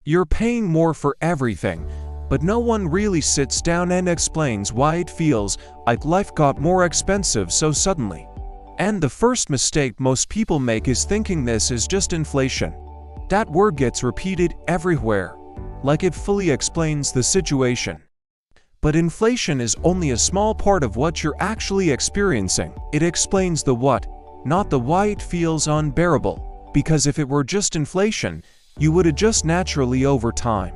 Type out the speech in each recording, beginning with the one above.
You're paying more for everything, but no one really sits down and explains why it feels like life got more expensive so suddenly. And the first mistake most people make is thinking this is just inflation. That word gets repeated everywhere, like it fully explains the situation. But inflation is only a small part of what you're actually experiencing. It explains the what, not the why it feels unbearable, because if it were just inflation, you would adjust naturally over time.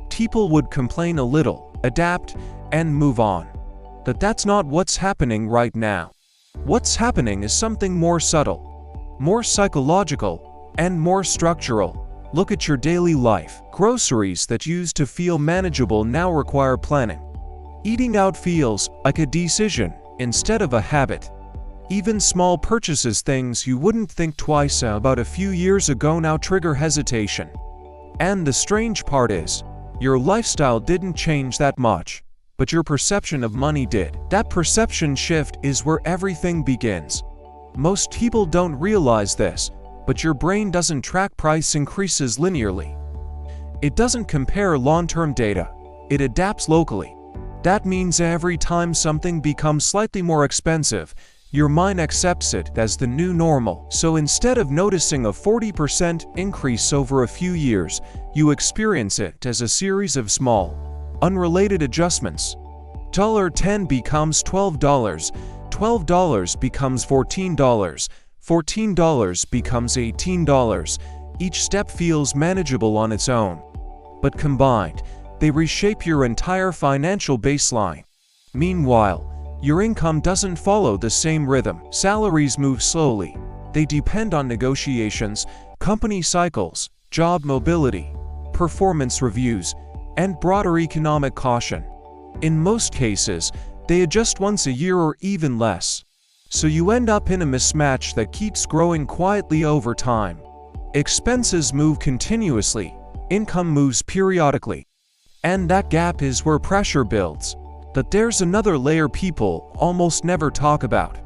People would complain a little, adapt, and move on. But that's not what's happening right now. What's happening is something more subtle, more psychological, and more structural. Look at your daily life. Groceries that used to feel manageable now require planning. Eating out feels like a decision instead of a habit. Even small purchases, things you wouldn't think twice about a few years ago, now trigger hesitation. And the strange part is, your lifestyle didn't change that much, but your perception of money did. That perception shift is where everything begins. Most people don't realize this, but your brain doesn't track price increases linearly. It doesn't compare long-term data, it adapts locally. That means every time something becomes slightly more expensive, your mind accepts it as the new normal. So instead of noticing a 40% increase over a few years, you experience it as a series of small, unrelated adjustments. $10 becomes $12, $12 becomes $14, $14 becomes $18. Each step feels manageable on its own, but combined, they reshape your entire financial baseline. Meanwhile, your income doesn't follow the same rhythm. Salaries move slowly. They depend on negotiations, company cycles, job mobility, performance reviews, and broader economic caution. In most cases, they adjust once a year or even less. So you end up in a mismatch that keeps growing quietly over time. Expenses move continuously, income moves periodically. And that gap is where pressure builds. But there's another layer people almost never talk about.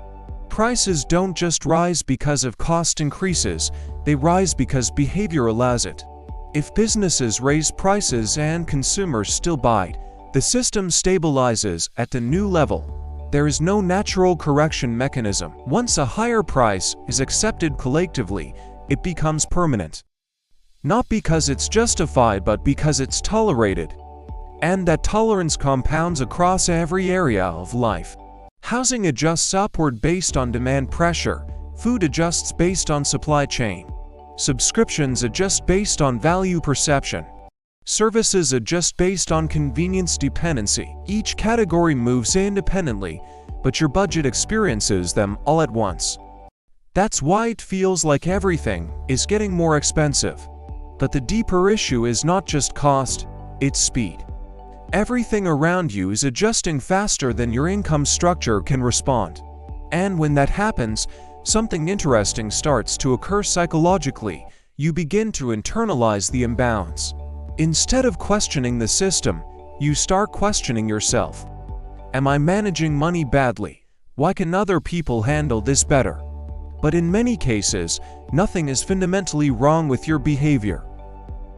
Prices don't just rise because of cost increases, they rise because behavior allows it. If businesses raise prices and consumers still buy, the system stabilizes at the new level. There is no natural correction mechanism. Once a higher price is accepted collectively, it becomes permanent. Not because it's justified, but because it's tolerated. And that tolerance compounds across every area of life. Housing adjusts upward based on demand pressure, food adjusts based on supply chain, subscriptions adjust based on value perception, services adjust based on convenience dependency. Each category moves independently, but your budget experiences them all at once. That's why it feels like everything is getting more expensive. But the deeper issue is not just cost, it's speed. Everything around you is adjusting faster than your income structure can respond. And when that happens, something interesting starts to occur psychologically. You begin to internalize the imbalance. Instead of questioning the system, you start questioning yourself. Am I managing money badly? Why can other people handle this better? But in many cases, nothing is fundamentally wrong with your behavior.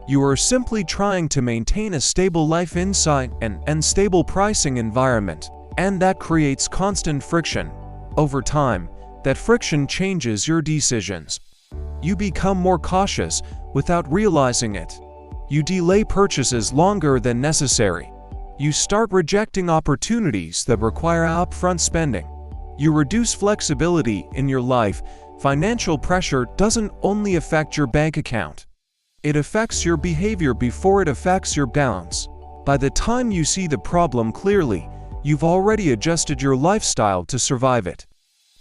You are simply trying to maintain a stable life inside an unstable pricing environment, and that creates constant friction. Over time, that friction changes your decisions. You become more cautious without realizing it. You delay purchases longer than necessary. You start rejecting opportunities that require upfront spending. You reduce flexibility in your life. Financial pressure doesn't only affect your bank account. It affects your behavior before it affects your balance. By the time you see the problem clearly, you've already adjusted your lifestyle to survive it.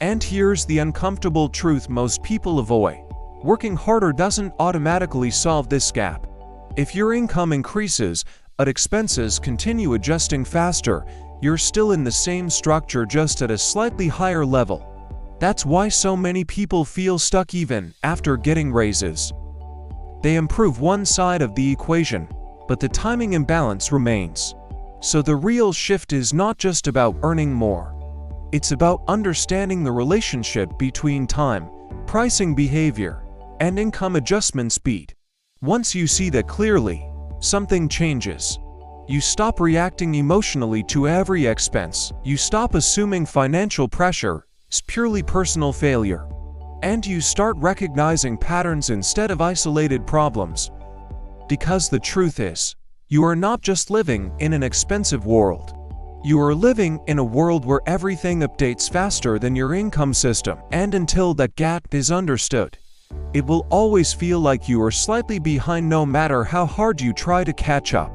And here's the uncomfortable truth most people avoid. Working harder doesn't automatically solve this gap. If your income increases, but expenses continue adjusting faster, you're still in the same structure, just at a slightly higher level. That's why so many people feel stuck even after getting raises. They improve one side of the equation, but the timing imbalance remains. So the real shift is not just about earning more. It's about understanding the relationship between time, pricing behavior, and income adjustment speed. Once you see that clearly, something changes. You stop reacting emotionally to every expense. You stop assuming financial pressure is purely personal failure. And you start recognizing patterns instead of isolated problems. Because the truth is, you are not just living in an expensive world. You are living in a world where everything updates faster than your income system. And until that gap is understood, it will always feel like you are slightly behind no matter how hard you try to catch up.